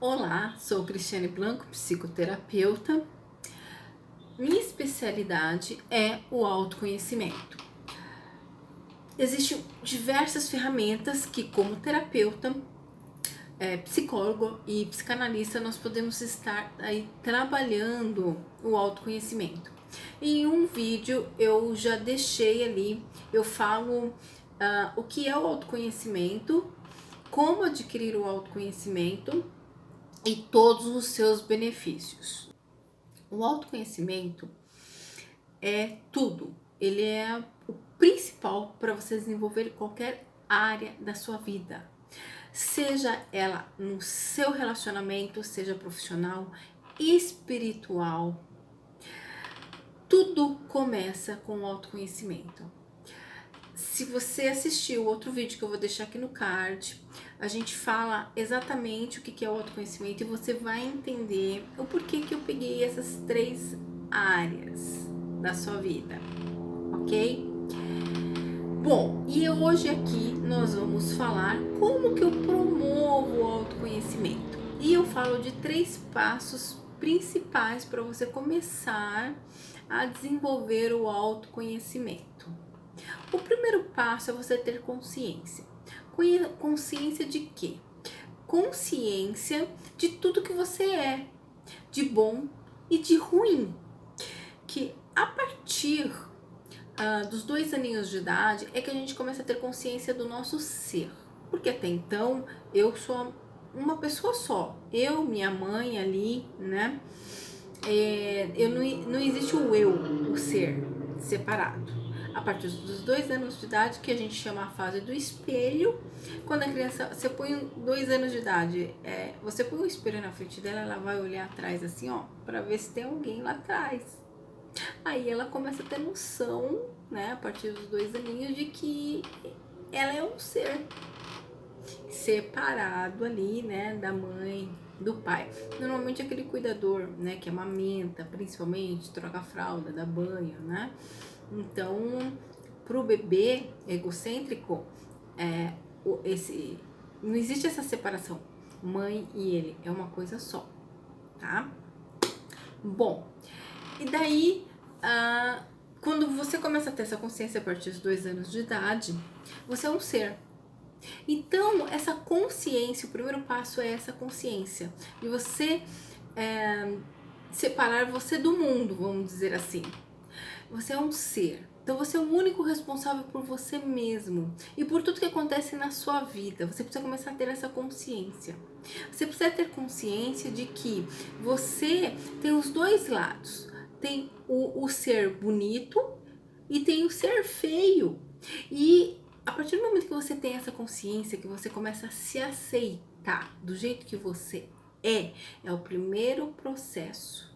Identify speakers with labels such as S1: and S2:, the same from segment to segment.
S1: Olá, sou Cristiane Blanco, psicoterapeuta. Minha especialidade é o autoconhecimento. Existem diversas ferramentas que, como terapeuta, psicólogo e psicanalista, nós podemos estar aí trabalhando o autoconhecimento. Em um vídeo eu já deixei ali, eu falo o que é o autoconhecimento, como adquirir o autoconhecimento e todos os seus benefícios. O autoconhecimento é tudo, ele é o principal para você desenvolver qualquer área da sua vida, seja ela no seu relacionamento, seja profissional, espiritual. Tudo começa com o autoconhecimento. Se você assistiu outro vídeo que eu vou deixar aqui no card, a gente fala exatamente o que é o autoconhecimento e você vai entender o porquê que eu peguei essas 3 áreas da sua vida, ok? Bom, e hoje aqui nós vamos falar como que eu promovo o autoconhecimento. E eu falo de 3 passos principais para você começar a desenvolver o autoconhecimento. O primeiro passo é você ter consciência. Consciência de quê? Consciência de tudo que você é, de bom e de ruim. Que a partir dos 2 aninhos de idade é que a gente começa a ter consciência do nosso ser. Porque até então eu sou uma pessoa só. Eu, minha mãe ali, né? Não existe o eu, o ser separado. A partir dos 2 anos de idade, que a gente chama a fase do espelho, quando a criança, você põe 2 anos de idade, você põe o espelho na frente dela, ela vai olhar atrás assim, ó, para ver se tem alguém lá atrás. Aí ela começa a ter noção, né, a partir dos 2 aninhos, de que ela é um ser separado ali, né, da mãe, do pai. Normalmente aquele cuidador, né, que amamenta, principalmente, troca a fralda, dá banho, né? Então, pro bebê egocêntrico, não existe essa separação. Mãe e ele é uma coisa só, tá? Bom, e daí, quando você começa a ter essa consciência a partir dos 2 anos de idade, você é um ser. Então, essa consciência, o primeiro passo é essa consciência de você separar você do mundo, vamos dizer assim. Você é um ser. Então você é o único responsável por você mesmo e por tudo que acontece na sua vida. Você precisa começar a ter essa consciência. Você precisa ter consciência de que você tem os 2 lados. Tem o ser bonito e tem o ser feio. E a partir do momento que você tem essa consciência, que você começa a se aceitar do jeito que você é o primeiro processo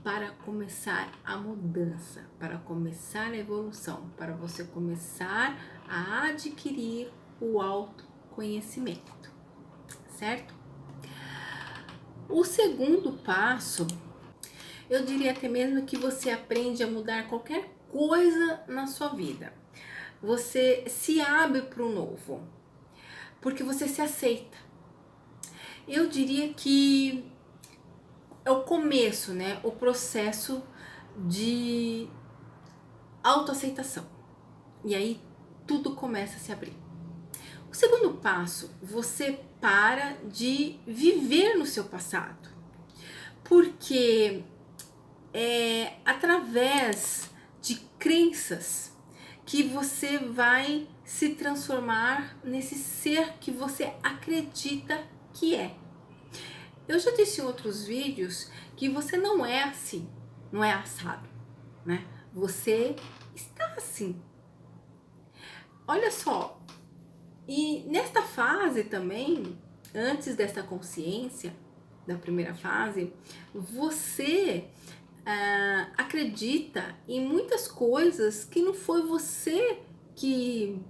S1: para começar a mudança, para começar a evolução, para você começar a adquirir o autoconhecimento, certo? O segundo passo, eu diria até mesmo que você aprende a mudar qualquer coisa na sua vida. Você se abre para o novo, porque você se aceita. Eu diria que é o começo, né? O processo de autoaceitação. E aí tudo começa a se abrir. O segundo passo, você para de viver no seu passado. Porque é através de crenças que você vai se transformar nesse ser que você acredita que é. Eu já disse em outros vídeos que você não é assim, não é assado, né? Você está assim. Olha só, e nesta fase também, antes dessa consciência, da primeira fase, você acredita em muitas coisas que não foi você que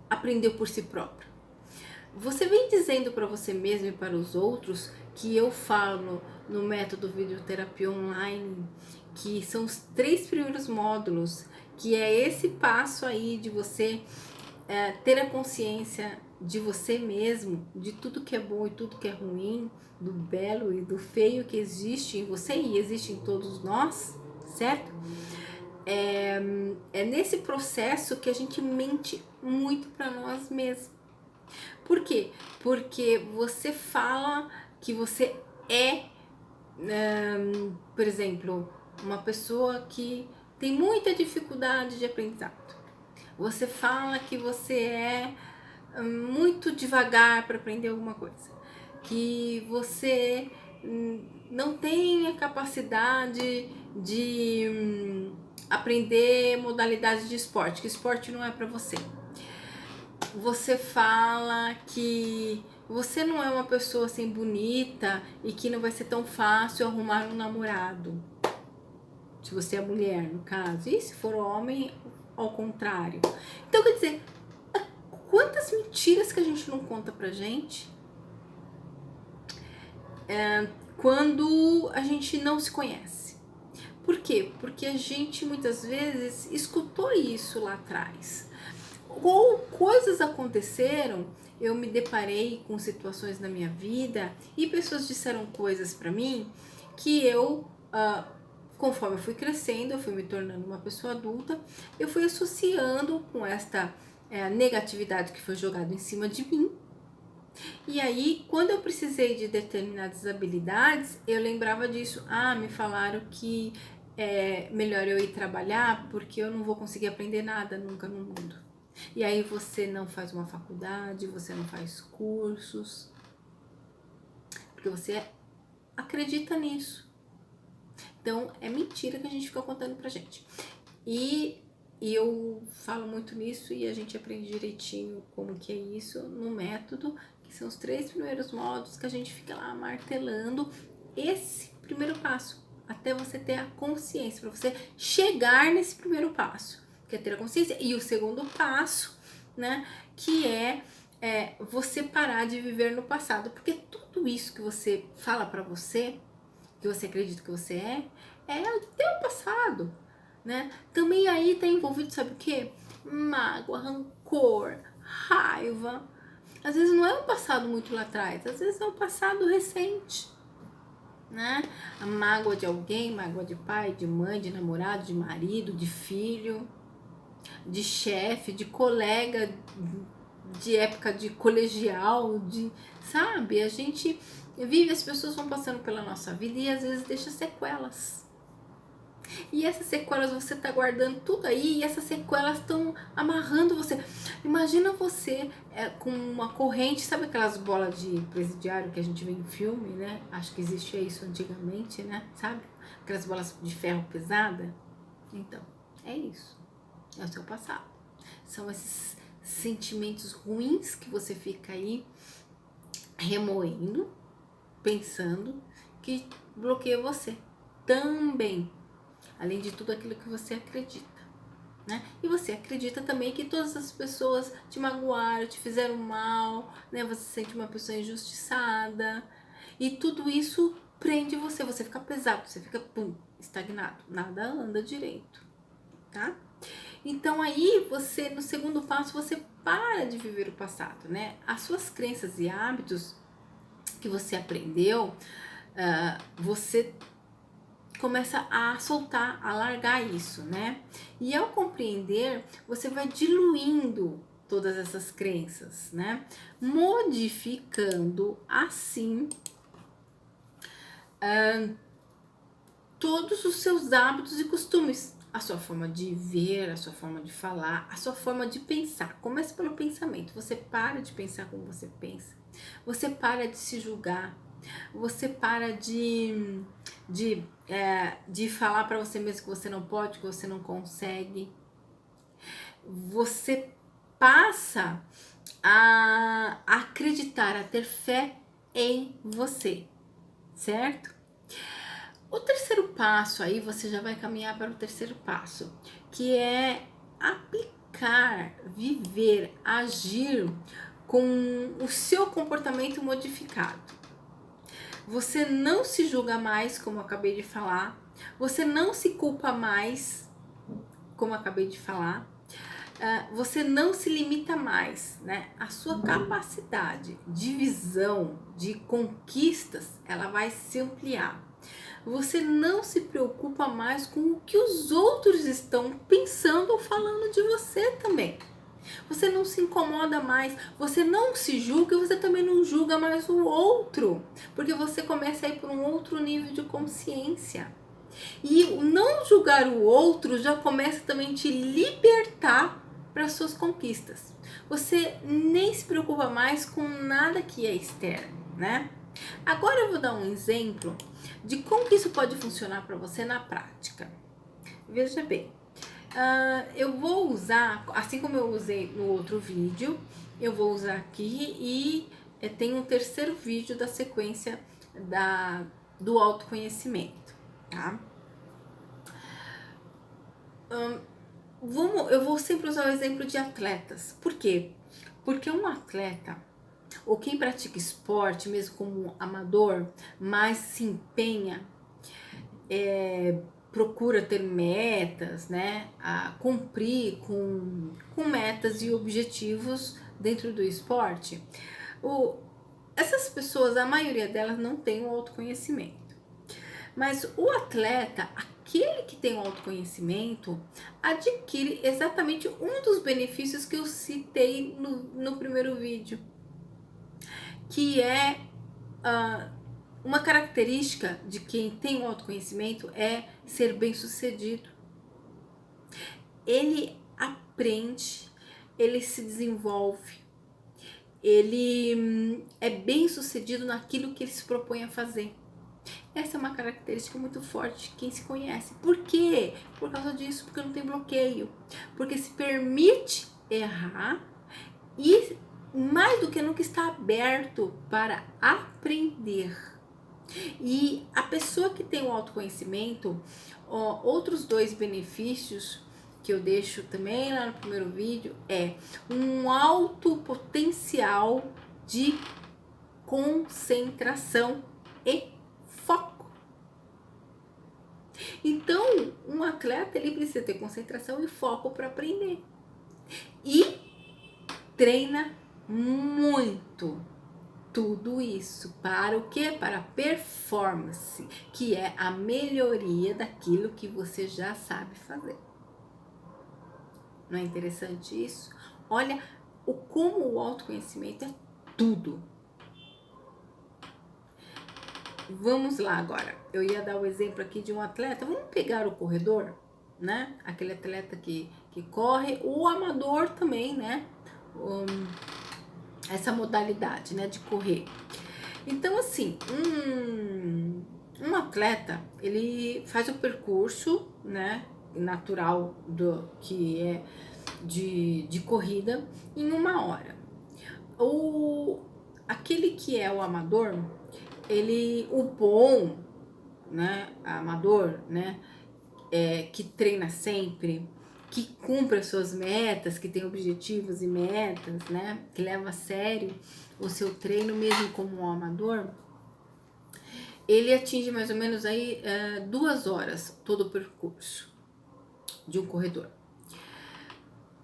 S1: aprendeu por si próprio. Você vem dizendo para você mesmo e para os outros, que eu falo no método videoterapia online, que são os 3 primeiros módulos, que é esse passo aí de você ter a consciência de você mesmo, de tudo que é bom e tudo que é ruim, do belo e do feio que existe em você e existe em todos nós, certo? É nesse processo que a gente mente muito para nós mesmos. Por quê? Porque você fala que você é, por exemplo, uma pessoa que tem muita dificuldade de aprendizado. Você fala que você é muito devagar para aprender alguma coisa, que você não tem a capacidade de aprender modalidades de esporte, que esporte não é para você. Você fala que você não é uma pessoa assim bonita e que não vai ser tão fácil arrumar um namorado. Se você é mulher, no caso. E se for homem, ao contrário. Então, quer dizer, quantas mentiras que a gente não conta pra gente quando a gente não se conhece. Por quê? Porque a gente muitas vezes escutou isso lá atrás. Ou coisas aconteceram, eu me deparei com situações na minha vida e pessoas disseram coisas pra mim que eu, conforme eu fui crescendo, eu fui me tornando uma pessoa adulta, eu fui associando com esta negatividade que foi jogada em cima de mim. E aí, quando eu precisei de determinadas habilidades, eu lembrava disso. Me falaram que é melhor eu ir trabalhar porque eu não vou conseguir aprender nada nunca no mundo. E aí você não faz uma faculdade, você não faz cursos, porque você acredita nisso. Então, é mentira que a gente fica contando pra gente. E eu falo muito nisso e a gente aprende direitinho como que é isso no método, que são os 3 primeiros modos que a gente fica lá martelando esse primeiro passo, até você ter a consciência, para você chegar nesse primeiro passo, que é ter a consciência. E o segundo passo, né, que é você parar de viver no passado, porque tudo isso que você fala para você, que você acredita que você é o teu passado, né? Também aí tá envolvido, sabe o quê? Mágoa, rancor, raiva. Às vezes não é um passado muito lá atrás, às vezes é um passado recente, né? A mágoa de alguém, mágoa de pai, de mãe, de namorado, de marido, de filho, de chefe, de colega, de época de colegial, sabe? A gente vive, as pessoas vão passando pela nossa vida e às vezes deixa sequelas. E essas sequelas você tá guardando tudo aí e essas sequelas estão amarrando você. Imagina você com uma corrente, sabe aquelas bolas de presidiário que a gente vê em filme, né? Acho que existia isso antigamente, né? Sabe? Aquelas bolas de ferro pesada. Então, é isso. É o seu passado. São esses sentimentos ruins que você fica aí remoendo, pensando, que bloqueia você também. Além de tudo aquilo que você acredita, né? E você acredita também que todas as pessoas te magoaram, te fizeram mal, né? Você se sente uma pessoa injustiçada. E tudo isso prende você, você fica pesado, você fica estagnado, nada anda direito, tá? Então aí você, no segundo passo, você para de viver o passado, né? As suas crenças e hábitos que você aprendeu, você começa a soltar, a largar isso, né? E ao compreender, você vai diluindo todas essas crenças, né? Modificando assim todos os seus hábitos e costumes, a sua forma de ver, a sua forma de falar, a sua forma de pensar. Começa pelo pensamento. Você para de pensar como você pensa. Você para de se julgar. Você para de falar para você mesmo que você não pode, que você não consegue. Você passa a acreditar, a ter fé em você, certo? O terceiro passo aí, você já vai caminhar para o terceiro passo, que é aplicar, viver, agir com o seu comportamento modificado. Você não se julga mais, como eu acabei de falar. Você não se culpa mais, como eu acabei de falar. você não se limita mais, né? A sua capacidade de visão, de conquistas, ela vai se ampliar. Você não se preocupa mais com o que os outros estão pensando ou falando de você também. Você não se incomoda mais, você não se julga e você também não julga mais o outro, porque você começa a ir para um outro nível de consciência. E o não julgar o outro já começa também a te libertar para suas conquistas. Você nem se preocupa mais com nada que é externo, né? Agora eu vou dar um exemplo de como que isso pode funcionar para você na prática. Veja bem, eu vou usar, assim como eu usei no outro vídeo, eu vou usar aqui e tem um terceiro vídeo da sequência do autoconhecimento, tá? Eu vou sempre usar o exemplo de atletas. Por quê? Porque um atleta, ou quem pratica esporte, mesmo como amador, mais se empenha, procura ter metas, né? A cumprir com metas e objetivos dentro do esporte. Essas pessoas, a maioria delas não tem o autoconhecimento. Mas o atleta, aquele que tem o autoconhecimento, adquire exatamente um dos benefícios que eu citei no primeiro vídeo, que é uma característica de quem tem o autoconhecimento é ser bem-sucedido. Ele aprende, ele se desenvolve, ele é bem-sucedido naquilo que ele se propõe a fazer. Essa é uma característica muito forte de quem se conhece. Por quê? Por causa disso, porque não tem bloqueio. Porque se permite errar e, mais do que nunca, está aberto para aprender. E a pessoa que tem o autoconhecimento, outros dois benefícios que eu deixo também lá no primeiro vídeo é um alto potencial de concentração e foco. Então, um atleta ele precisa ter concentração e foco para aprender. E treina muito. Tudo isso para o quê? Para a performance, que é a melhoria daquilo que você já sabe fazer. Não é interessante isso? Olha como o autoconhecimento é tudo. Vamos lá agora. Eu ia dar o exemplo aqui de um atleta. Vamos pegar o corredor, né? Aquele atleta que corre, o amador também, né? Essa modalidade, né, de correr. Então, assim, um atleta, ele faz o percurso, né, natural que é de corrida em 1 hora. Aquele que é o amador, o bom, né, amador, né, que treina sempre, que cumpre as suas metas, que tem objetivos e metas, né, que leva a sério o seu treino mesmo como um amador, ele atinge mais ou menos aí 2 horas todo o percurso de um corredor.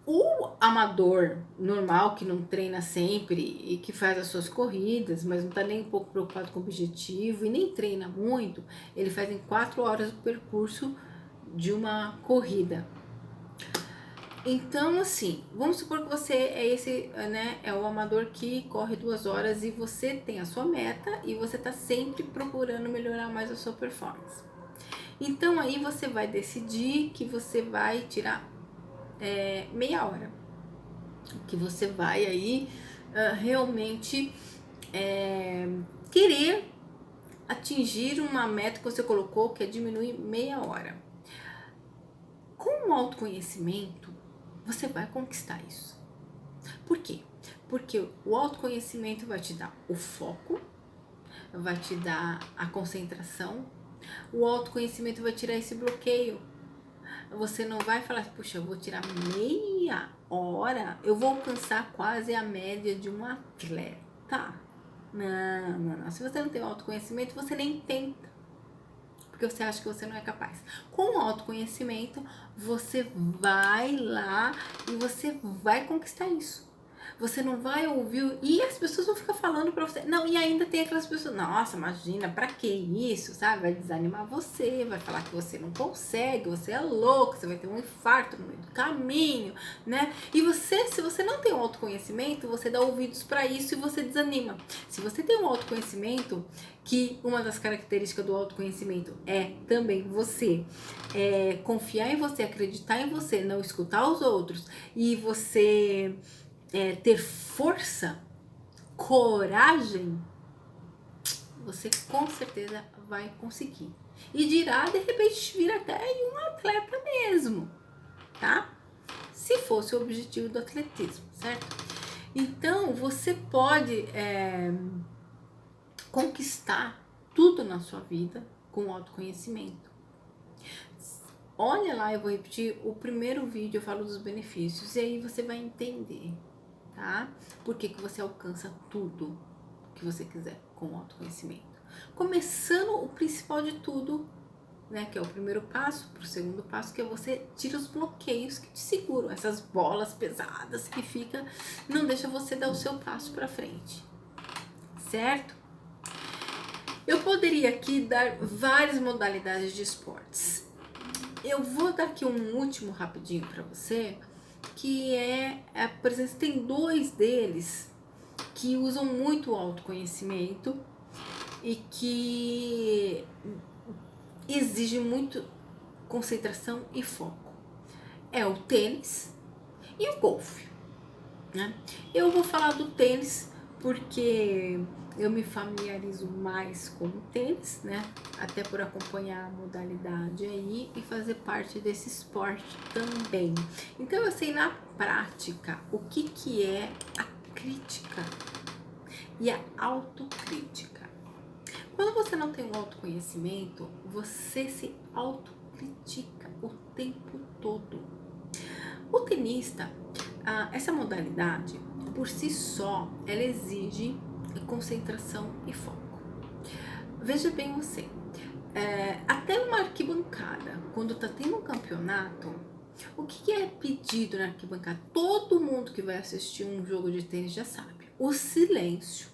S1: O amador normal, que não treina sempre e que faz as suas corridas, mas não está nem um pouco preocupado com o objetivo e nem treina muito, ele faz em 4 horas o percurso de uma corrida. Então, assim, vamos supor que você é o amador que corre 2 horas e você tem a sua meta e você está sempre procurando melhorar mais a sua performance. Então, aí você vai decidir que você vai tirar meia hora, que você vai aí realmente querer atingir uma meta que você colocou, que é diminuir meia hora. Com o autoconhecimento, você vai conquistar isso. Por quê? Porque o autoconhecimento vai te dar o foco, vai te dar a concentração, o autoconhecimento vai tirar esse bloqueio. Você não vai falar, puxa, eu vou tirar meia hora, eu vou alcançar quase a média de um atleta. Não. Se você não tem autoconhecimento, você nem tenta. porque você acha que você não é capaz. Com o autoconhecimento, você vai lá e você vai conquistar isso. Você não vai ouvir, e as pessoas vão ficar falando pra você. Não, e ainda tem aquelas pessoas, nossa, imagina, pra que isso, sabe? Vai desanimar você, vai falar que você não consegue, você é louco, você vai ter um infarto no meio do caminho, né? E você, se você não tem um autoconhecimento, você dá ouvidos pra isso e você desanima. Se você tem um autoconhecimento, que uma das características do autoconhecimento é também você confiar em você, acreditar em você, não escutar os outros, e você ter força, coragem, você com certeza vai conseguir. E dirá, de repente, vir até um atleta mesmo, tá? Se fosse o objetivo do atletismo, certo? Então, você pode conquistar tudo na sua vida com autoconhecimento. Olha lá, eu vou repetir o primeiro vídeo, eu falo dos benefícios, e aí você vai entender, tá? Por que que você alcança tudo que você quiser com o autoconhecimento. Começando o principal de tudo, né, que é o primeiro passo, pro segundo passo, que é você tira os bloqueios que te seguram, essas bolas pesadas que fica, não deixa você dar o seu passo para frente, certo? Eu poderia aqui dar várias modalidades de esportes. Eu vou dar aqui um último rapidinho para você, que por exemplo, tem 2 deles que usam muito o autoconhecimento e que exige muito concentração e foco. É o tênis e o golfe, né? Eu vou falar do tênis porque eu me familiarizo mais com o tênis, né? Até por acompanhar a modalidade aí e fazer parte desse esporte também. Então eu sei na prática o que é a crítica e a autocrítica. Quando você não tem um autoconhecimento, você se autocritica o tempo todo. O tenista, essa modalidade, por si só, ela exige concentração e foco. Veja bem você, até numa arquibancada, quando tá tendo um campeonato, o que é pedido na arquibancada? Todo mundo que vai assistir um jogo de tênis já sabe. O silêncio,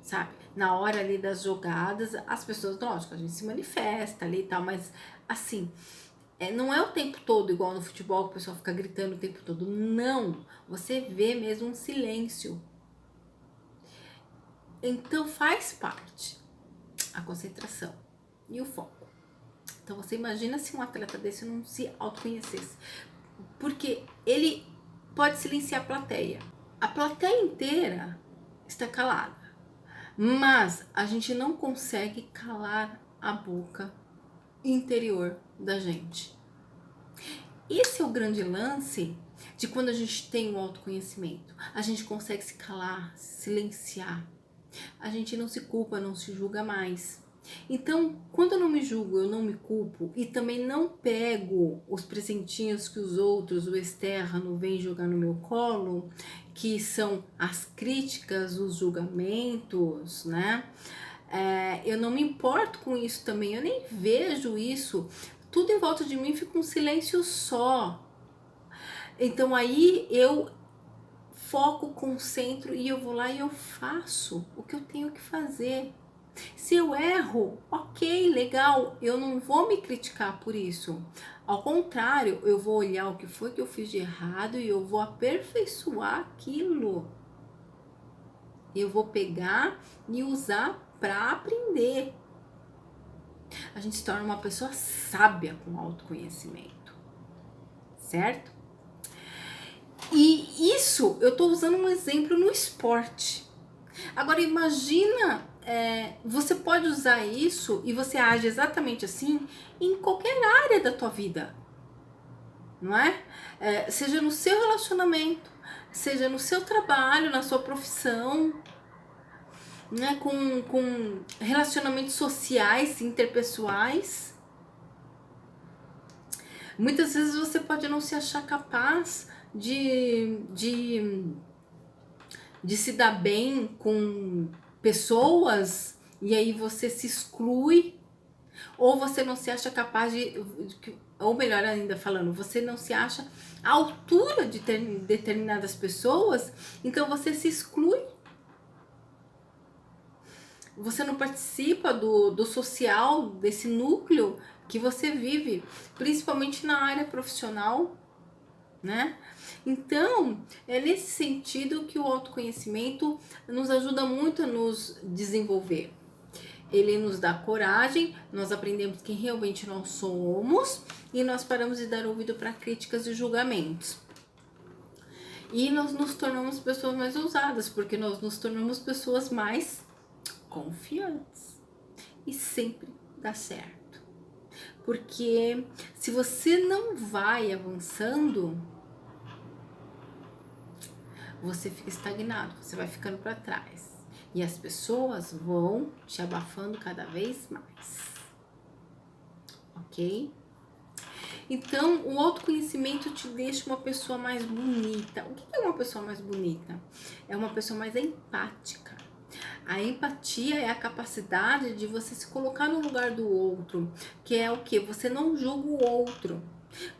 S1: sabe? Na hora ali das jogadas, as pessoas, lógico, a gente se manifesta ali e tal, mas assim, não é o tempo todo igual no futebol, que o pessoal fica gritando o tempo todo. Não, você vê mesmo um silêncio. Então faz parte a concentração e o foco. Então você imagina se um atleta desse não se autoconhecesse. Porque ele pode silenciar a plateia. A plateia inteira está calada. Mas a gente não consegue calar a boca interior da gente. Esse é o grande lance de quando a gente tem o autoconhecimento. A gente consegue se calar, silenciar. A gente não se culpa, não se julga mais. Então, quando eu não me julgo, eu não me culpo e também não pego os presentinhos que os outros, o externo, vem jogar no meu colo, que são as críticas, os julgamentos, né? Eu não me importo com isso também, eu nem vejo isso. Tudo em volta de mim fica um silêncio só. Então aí eu foco, concentro e eu vou lá e eu faço o que eu tenho que fazer. Se eu erro, ok, legal, eu não vou me criticar por isso. Ao contrário, eu vou olhar o que foi que eu fiz de errado e eu vou aperfeiçoar aquilo. Eu vou pegar e usar para aprender. A gente se torna uma pessoa sábia com autoconhecimento, certo? E isso eu estou usando um exemplo no esporte. Agora imagina, você pode usar isso e você age exatamente assim em qualquer área da tua vida, não é? Seja no seu relacionamento, seja no seu trabalho, na sua profissão, né? Com relacionamentos sociais, interpessoais. Muitas vezes você pode não se achar capaz de se dar bem com pessoas e aí você se exclui. Ou você não se acha capaz ou melhor ainda falando, você não se acha à altura de determinadas pessoas, então você se exclui. Você não participa do social, desse núcleo que você vive, principalmente na área profissional, né? Então, é nesse sentido que o autoconhecimento nos ajuda muito a nos desenvolver. Ele nos dá coragem, nós aprendemos quem realmente nós somos e nós paramos de dar ouvido para críticas e julgamentos. E nós nos tornamos pessoas mais ousadas, porque nós nos tornamos pessoas mais confiantes. E sempre dá certo. Porque se você não vai avançando, você fica estagnado, você vai ficando para trás. E as pessoas vão te abafando cada vez mais. Ok? Então, o autoconhecimento te deixa uma pessoa mais bonita. O que é uma pessoa mais bonita? É uma pessoa mais empática. A empatia é a capacidade de você se colocar no lugar do outro, que é o que? Você não julga o outro.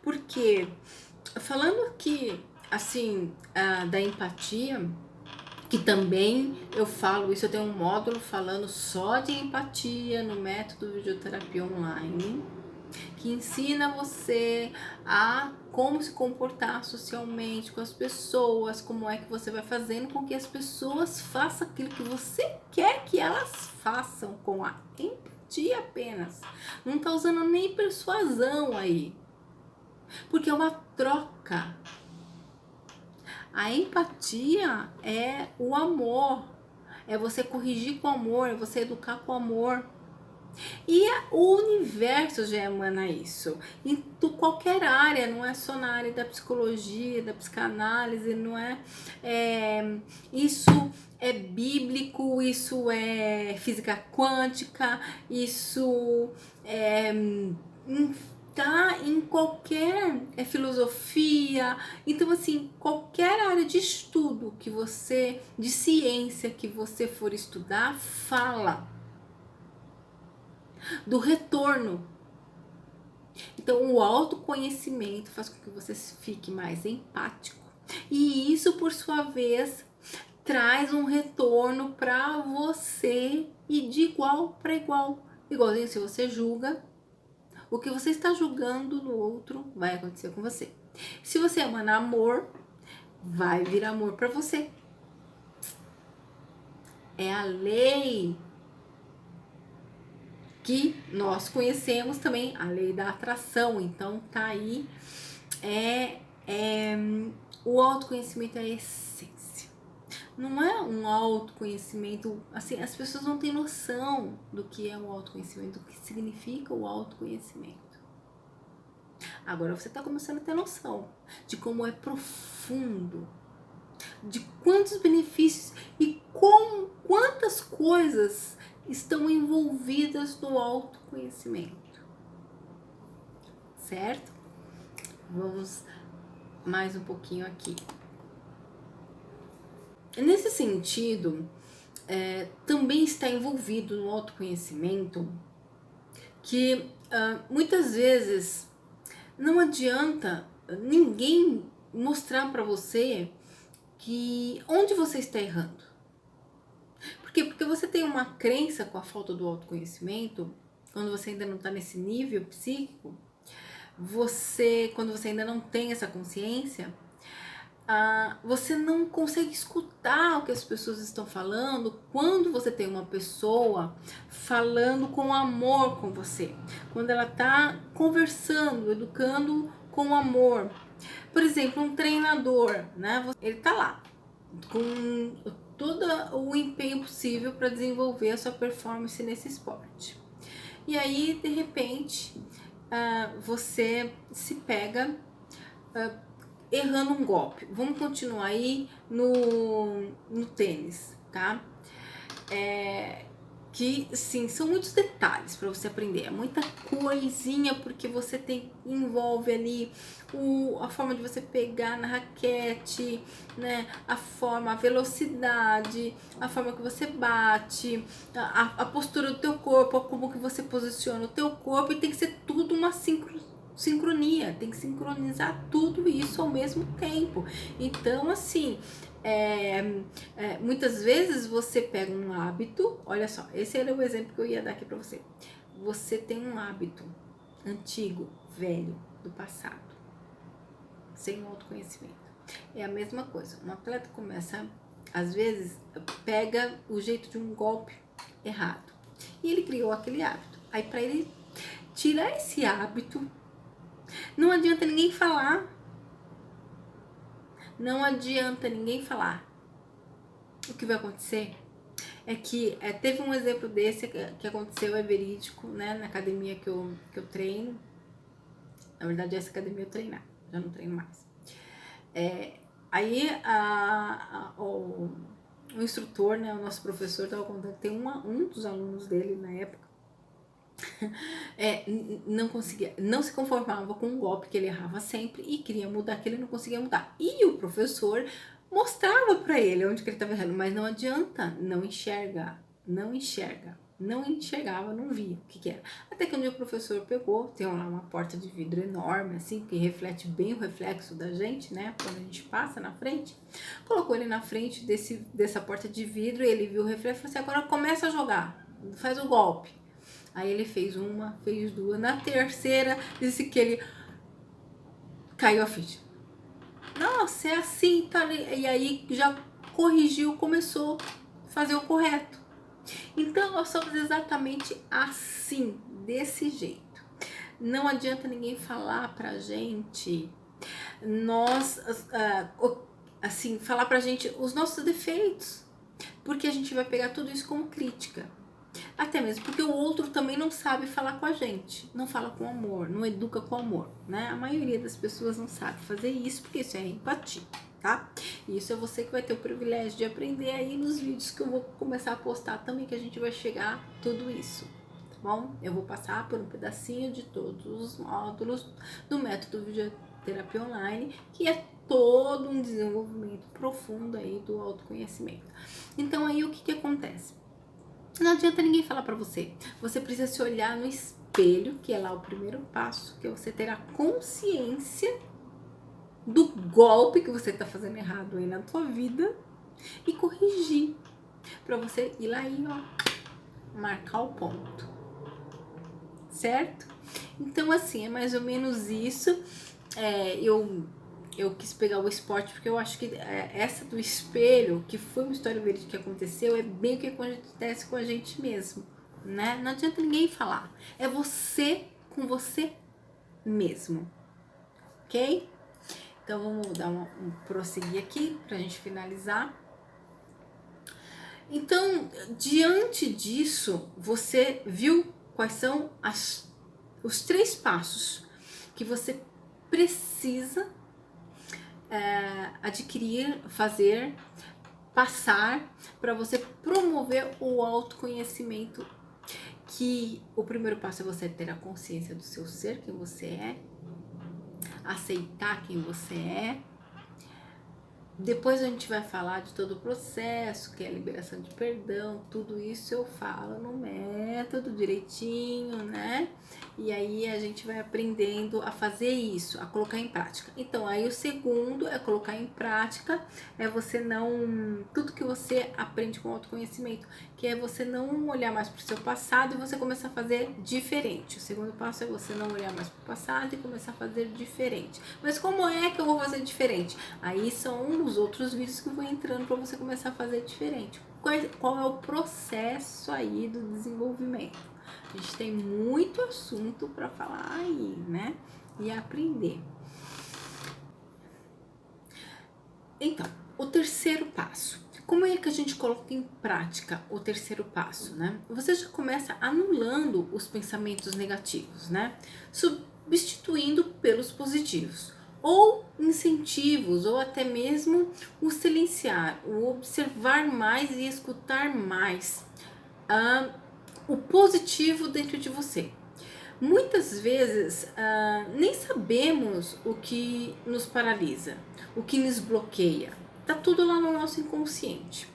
S1: Porque, falando aqui, assim, da empatia, que também eu falo isso, eu tenho um módulo falando só de empatia no método Videoterapia Online, que ensina você a como se comportar socialmente com as pessoas, como é que você vai fazendo com que as pessoas façam aquilo que você quer que elas façam, com a empatia apenas. Não tá usando nem persuasão aí, porque é uma troca. A empatia é o amor, é você corrigir com amor, é você educar com amor. E o universo já emana isso, em qualquer área, não é só na área da psicologia, da psicanálise, não é, isso é bíblico, isso é física quântica, isso é, tá em qualquer filosofia. Então assim, qualquer área de estudo que você, de ciência que você for estudar, fala do retorno. Então, o autoconhecimento faz com que você fique mais empático. E isso, por sua vez, traz um retorno para você e de igual para igual. Igualzinho, se você julga, o que você está julgando no outro vai acontecer com você. Se você emana amor, vai vir amor para você. É a lei que nós conhecemos também, a lei da atração. Então tá aí, o autoconhecimento é a essência. Não é um autoconhecimento, assim, as pessoas não têm noção do que é o autoconhecimento, do que significa o autoconhecimento. Agora você está começando a ter noção de como é profundo, de quantos benefícios e quantas coisas estão envolvidas no autoconhecimento, certo? Vamos mais um pouquinho aqui. Nesse sentido, também está envolvido no autoconhecimento que muitas vezes não adianta ninguém mostrar para você que onde você está errando. Por quê? Porque você tem uma crença com a falta do autoconhecimento, quando você ainda não está nesse nível psíquico, quando você ainda não tem essa consciência, você não consegue escutar o que as pessoas estão falando quando você tem uma pessoa falando com amor com você, quando ela está conversando, educando com amor. Por exemplo, um treinador, né? Ele tá lá com todo o empenho possível para desenvolver a sua performance nesse esporte. E aí, de repente, você se pega errando um golpe. Vamos continuar aí no tênis, tá? que sim, são muitos detalhes para você aprender, é muita coisinha, porque você envolve ali a forma de você pegar na raquete, né, a velocidade, a forma que você bate, a postura do teu corpo, como que você posiciona o teu corpo, e tem que ser tudo uma sincronia, tem que sincronizar tudo isso ao mesmo tempo. Então, assim, muitas vezes você pega um hábito, olha só, esse era o exemplo que eu ia dar aqui para você. Você tem um hábito antigo, velho, do passado, sem autoconhecimento. É a mesma coisa, um atleta começa, às vezes, pega o jeito de um golpe errado, e ele criou aquele hábito. Aí para ele tirar esse hábito, não adianta ninguém falar. Não adianta ninguém falar. O que vai acontecer é que teve um exemplo desse que aconteceu, é verídico, né? Na academia que eu treino. Na verdade, essa academia eu treinar, já não treino mais. Aí o instrutor, né? O nosso professor estava contando que tem um dos alunos dele na época. Não conseguia, não se conformava com um golpe que ele errava sempre e queria mudar, que ele não conseguia mudar. E o professor mostrava para ele onde que ele estava errando, mas não adianta, não enxergava, não via o que era. Até que um dia o professor pegou, tem lá uma porta de vidro enorme, assim, que reflete bem o reflexo da gente, né, quando a gente passa na frente, colocou ele na frente dessa porta de vidro, e ele viu o reflexo e falou assim: agora começa a jogar, faz o golpe. Aí ele fez uma, fez duas. Na terceira, disse que ele caiu a ficha. Nossa, é assim, tá? E aí já corrigiu, começou a fazer o correto. Então, nós somos exatamente assim, desse jeito. Não adianta ninguém falar pra gente, falar pra gente os nossos defeitos, porque a gente vai pegar tudo isso como crítica. Até mesmo porque o outro também não sabe falar com a gente, não fala com amor, não educa com amor, né? A maioria das pessoas não sabe fazer isso, porque isso é empatia, tá? E isso é você que vai ter o privilégio de aprender aí nos vídeos que eu vou começar a postar também, que a gente vai chegar a tudo isso, tá bom? Eu vou passar por um pedacinho de todos os módulos do método Videoterapia Online, que é todo um desenvolvimento profundo aí do autoconhecimento. Então aí o que acontece? Não adianta ninguém falar pra você. Você precisa se olhar no espelho, que é lá o primeiro passo, que é você ter a consciência do golpe que você tá fazendo errado aí na tua vida e corrigir. Pra você ir lá e, marcar o ponto. Certo? Então, assim, é mais ou menos isso. Eu quis pegar o esporte porque eu acho que essa do espelho, que foi uma história verídica que aconteceu, é bem o que acontece com a gente mesmo, né? Não adianta ninguém falar. É você com você mesmo, ok? Então vamos dar um prosseguir aqui pra gente finalizar. Então, diante disso, você viu quais são os 3 passos que você precisa adquirir, fazer, passar para você promover o autoconhecimento, que o primeiro passo é você ter a consciência do seu ser, quem você é, aceitar quem você é. Depois a gente vai falar de todo o processo, que é a liberação de perdão, tudo isso eu falo no método direitinho, né? E aí a gente vai aprendendo a fazer isso, a colocar em prática. Então, aí o segundo é colocar em prática, é você não... Tudo que você aprende com autoconhecimento, que é você não olhar mais para o seu passado e você começar a fazer diferente. O segundo passo é você não olhar mais para o passado e começar a fazer diferente. Mas como é que eu vou fazer diferente? Aí são os outros vídeos que eu vou entrando para você começar a fazer diferente. Qual é o processo aí do desenvolvimento? A gente tem muito assunto para falar aí, né? E aprender. Então, o terceiro passo. Como é que a gente coloca em prática o terceiro passo, né? Você já começa anulando os pensamentos negativos, né? Substituindo pelos positivos. Ou incentivos, ou até mesmo o silenciar, o observar mais e escutar mais. o positivo dentro de você. Muitas vezes nem sabemos o que nos paralisa, o que nos bloqueia. Tá tudo lá no nosso inconsciente.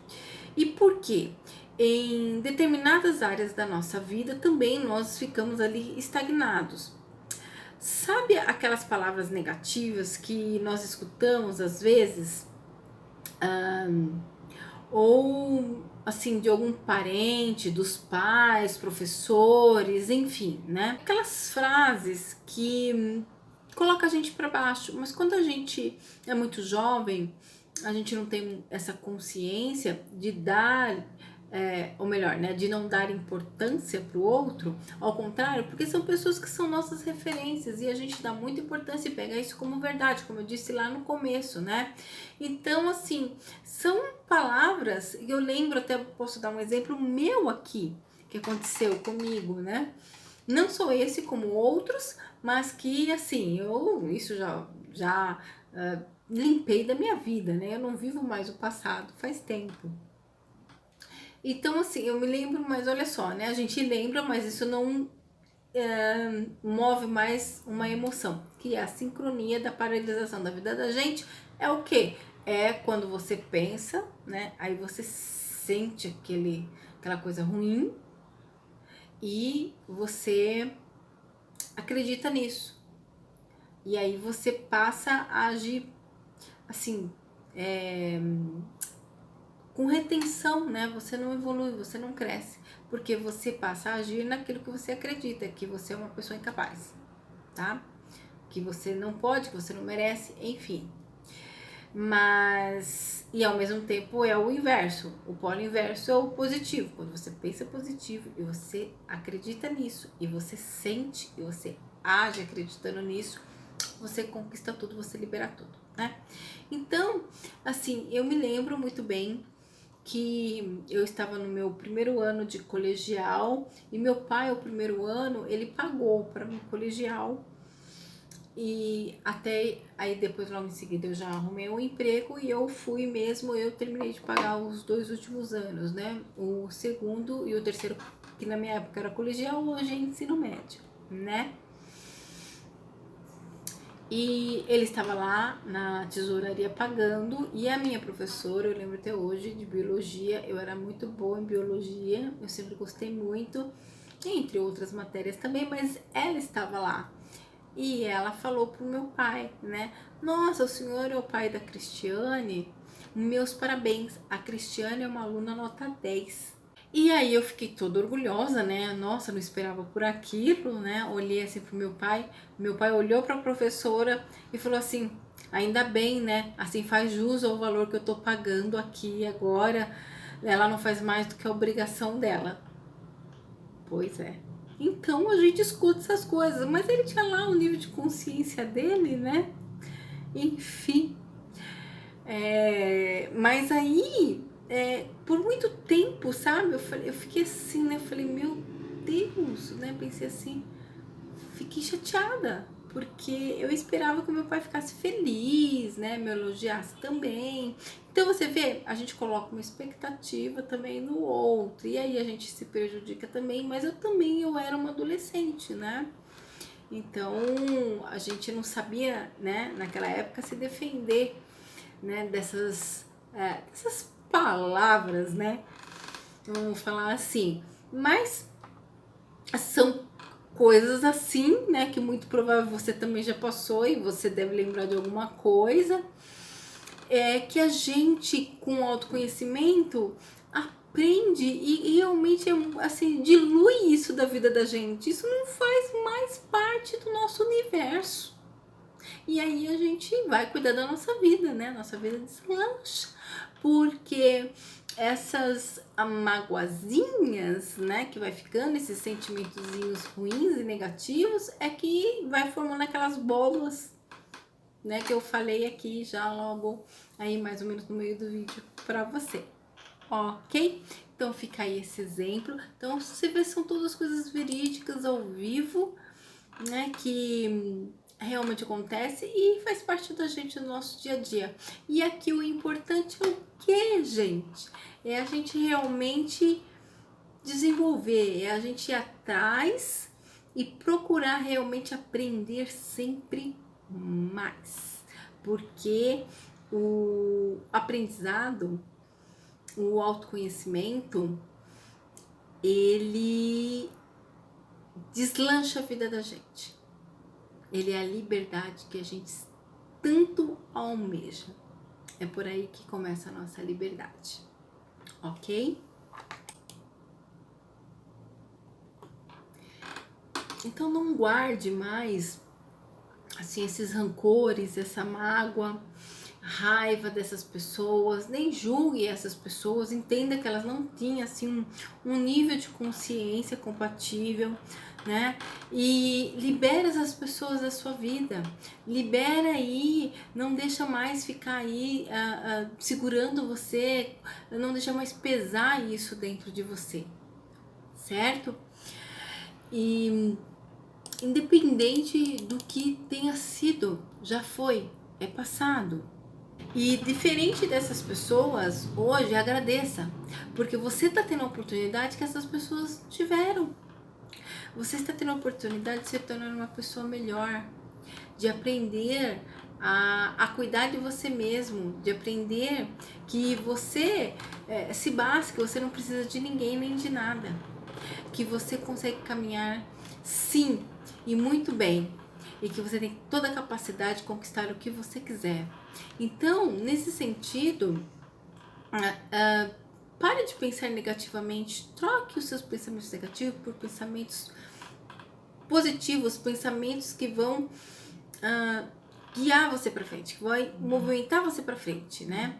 S1: E por quê? Em determinadas áreas da nossa vida também nós ficamos ali estagnados. Sabe aquelas palavras negativas que nós escutamos às vezes? Ou assim, de algum parente, dos pais, professores, enfim, né? Aquelas frases que colocam a gente para baixo, mas quando a gente é muito jovem, a gente não tem essa consciência de dar, ou melhor, né, de não dar importância para o outro, ao contrário, porque são pessoas que são nossas referências e a gente dá muita importância e pega isso como verdade, como eu disse lá no começo, né? Então, assim, são palavras, e eu lembro, até posso dar um exemplo meu aqui, que aconteceu comigo, né? Não só esse, como outros, mas que, assim, isso já limpei da minha vida, né? Eu não vivo mais o passado, faz tempo. Então, assim, eu me lembro, mas olha só, né? A gente lembra, mas isso não move mais uma emoção, que é a sincronia da paralisação da vida da gente. É o quê? É quando você pensa, né? Aí você sente aquela coisa ruim e você acredita nisso. E aí você passa a agir assim, com retenção, né? Você não evolui, você não cresce, porque você passa a agir naquilo que você acredita, que você é uma pessoa incapaz, tá? Que você não pode, que você não merece, enfim. Mas, e ao mesmo tempo é o inverso, o polo inverso é o positivo. Quando você pensa positivo e você acredita nisso, e você sente, e você age acreditando nisso, você conquista tudo, você libera tudo, né? Então, assim, eu me lembro muito bem que eu estava no meu primeiro ano de colegial e meu pai, o primeiro ano, ele pagou para mim colegial. E até aí depois, logo em seguida, eu já arrumei um emprego e eu fui mesmo, eu terminei de pagar os 2 últimos anos, né? O segundo e o terceiro, que na minha época era colegial, hoje é ensino médio, né? E ele estava lá na tesouraria pagando, e a minha professora, eu lembro até hoje, de biologia, eu era muito boa em biologia, eu sempre gostei muito, entre outras matérias também, mas ela estava lá. E ela falou pro meu pai, né? Nossa, o senhor é o pai da Cristiane? Meus parabéns, a Cristiane é uma aluna nota 10. E aí eu fiquei toda orgulhosa, né? Nossa, não esperava por aquilo, né? Olhei assim pro meu pai olhou para a professora e falou assim: ainda bem, né? Assim faz jus ao valor que eu tô pagando aqui agora. Ela não faz mais do que a obrigação dela. Pois é. Então a gente escuta essas coisas, mas ele tinha lá o nível de consciência dele, né? Enfim. Mas aí, por muito tempo, sabe? Eu fiquei assim, né? Eu falei, meu Deus, né? Pensei assim, fiquei chateada, porque eu esperava que o meu pai ficasse feliz, né? Me elogiasse também. Então você vê, a gente coloca uma expectativa também no outro, e aí a gente se prejudica também, mas eu era uma adolescente, né? Então a gente não sabia, né, naquela época se defender, né, dessas palavras, né? Vamos falar assim, mas são coisas assim, né, que muito provável você também já passou e você deve lembrar de alguma coisa, que a gente com autoconhecimento aprende e realmente assim dilui isso da vida da gente. Isso não faz mais parte do nosso universo. E aí a gente vai cuidar da nossa vida, né? Nossa vida deslancha. Porque essas magoazinhas, né, que vai ficando, esses sentimentozinhos ruins e negativos, é que vai formando aquelas bolas, né, que eu falei aqui já logo aí mais ou menos no meio do vídeo pra você. Ok? Então fica aí esse exemplo. Então você vê, são todas coisas verídicas ao vivo, né, que realmente acontece e faz parte da gente no nosso dia a dia. E aqui o importante é o que, gente? É a gente realmente desenvolver, é a gente ir atrás e procurar realmente aprender sempre mais, porque o aprendizado, o autoconhecimento, ele deslancha a vida da gente. Ele é a liberdade que a gente tanto almeja. É por aí que começa a nossa liberdade, ok? Então não guarde mais assim esses rancores, essa mágoa, raiva dessas pessoas, nem julgue essas pessoas, entenda que elas não tinham assim um nível de consciência compatível, né? E libera essas pessoas da sua vida, libera aí, não deixa mais ficar aí segurando você, não deixa mais pesar isso dentro de você, certo? E independente do que tenha sido, já foi, é passado. E diferente dessas pessoas, hoje agradeça, porque você está tendo a oportunidade que essas pessoas tiveram. Você está tendo a oportunidade de se tornar uma pessoa melhor, de aprender a cuidar de você mesmo, de aprender que você se basta, que você não precisa de ninguém nem de nada, que você consegue caminhar sim e muito bem, e que você tem toda a capacidade de conquistar o que você quiser. Então, nesse sentido, pare de pensar negativamente, troque os seus pensamentos negativos por pensamentos positivos, pensamentos que vão guiar você para frente, que vai movimentar você para frente, né?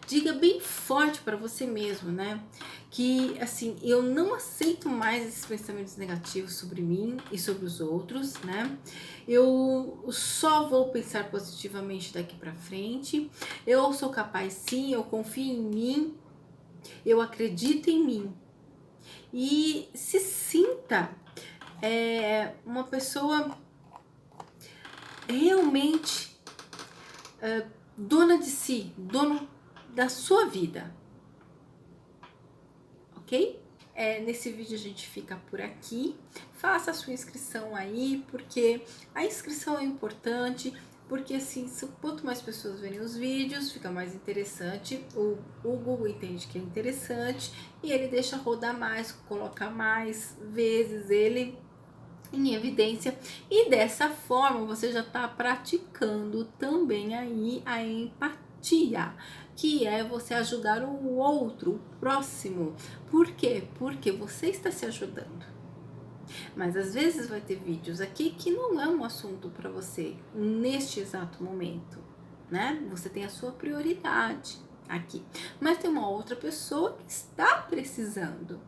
S1: Diga bem forte para você mesmo, né? Que assim, eu não aceito mais esses pensamentos negativos sobre mim e sobre os outros, né? Eu só vou pensar positivamente daqui para frente. Eu sou capaz sim, eu confio em mim, eu acredito em mim. E se sinta uma pessoa realmente dona de si, dono da sua vida, ok? Nesse vídeo a gente fica por aqui. Faça a sua inscrição aí, porque a inscrição é importante, porque assim, quanto mais pessoas verem os vídeos, fica mais interessante, o Google entende que é interessante e ele deixa rodar mais, colocar mais vezes ele em evidência, e dessa forma você já está praticando também aí a empatia, que é você ajudar o outro, o próximo. Por quê? Porque você está se ajudando. Mas às vezes vai ter vídeos aqui que não é um assunto para você neste exato momento, né? Você tem a sua prioridade aqui, mas tem uma outra pessoa que está precisando.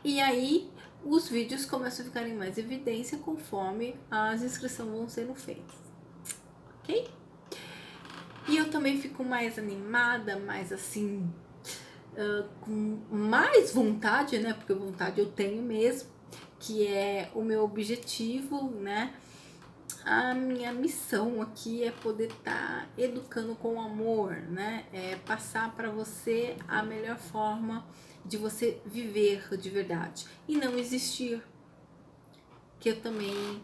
S1: E aí os vídeos começam a ficar em mais evidência conforme as inscrições vão sendo feitas, ok? E eu também fico mais animada, mais assim, com mais vontade, né? Porque vontade eu tenho mesmo, que é o meu objetivo, né? A minha missão aqui é poder estar educando com amor, né? É passar para você a melhor forma de você viver de verdade e não existir. Que eu também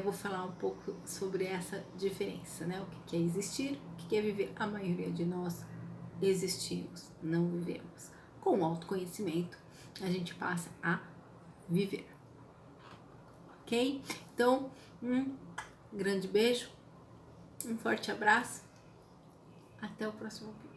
S1: vou falar um pouco sobre essa diferença, né? O que é existir, o que é viver. A maioria de nós existimos, não vivemos. Com o autoconhecimento, a gente passa a viver, ok? Então, um grande beijo, um forte abraço, até o próximo vídeo.